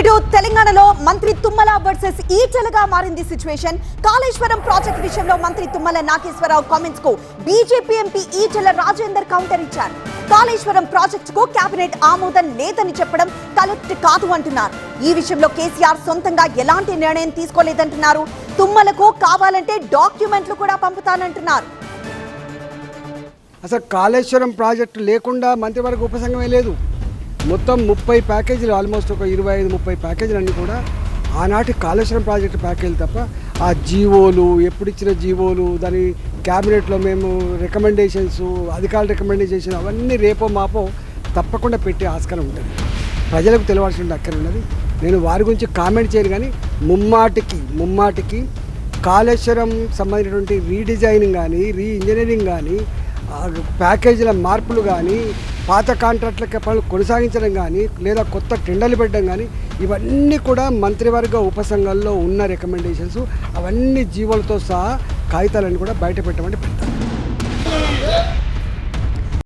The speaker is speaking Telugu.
నేడు తెలంగాణలో మంత్రి తుమ్మల వర్సెస్ ఈటెలగా మారింది సిచ్యువేషన్. కాళేశ్వరం ప్రాజెక్ట్ విషయంలో మంత్రి తుమ్మల నాగేశ్వరరావు కామెంట్స్ కు BJP MP Etela Rajender counter ఇచ్చారు. కాళేశ్వరం ప్రాజెక్టుకు కేబినెట్ ఆమోదం లేదని చెప్పడం కరెక్ట్ కాదు అంటున్నారు. ఈ విషయంలో కేసీఆర్ సొంతంగా ఎలాంటి నిర్ణయం తీసుకోలేదంటున్నారు. తుమ్మలకు కావాలంటే డాక్యుమెంట్లు కూడా పంపుతానంటున్నారు. అసలు కాళేశ్వరం ప్రాజెక్టు లేకుండా మంత్రివర్గ ఉపసంఘమే లేదు. మొత్తం 30 ప్యాకేజీలు, ఆల్మోస్ట్ ఒక 25-30 ప్యాకేజీలు అన్నీ కూడా ఆనాటి కాళేశ్వరం ప్రాజెక్టు ప్యాకేజీలు తప్ప ఆ జీవోలు, ఎప్పుడు ఇచ్చిన జీవోలు, దాని క్యాబినెట్లో మేము రికమెండేషన్స్, అధికారుల రికమెండేషన్ అవన్నీ రేపో మాపో తప్పకుండా పెట్టే ఆస్కారం ఉంటుంది. ప్రజలకు తెలవాల్సిన అక్కర ఉన్నది. నేను వారి గురించి కామెంట్ చేయను, కానీ ముమ్మాటికి కాళేశ్వరం సంబంధించినటువంటి రీడిజైనింగ్ కానీ, ఇంజనీరింగ్ కానీ, ప్యాకేజీల మార్పులు కానీ, పాత కాంట్రాక్టుల పనులు కొనసాగించడం కానీ, లేదా కొత్త టెండర్లు పెట్టడం కానీ, ఇవన్నీ కూడా మంత్రివర్గ ఉపసంఘాల్లో ఉన్న రికమెండేషన్స్, అవన్నీ జీవోలతో సహా కాగితాలన్నీ కూడా బయట పెట్టమని పెట్టారు.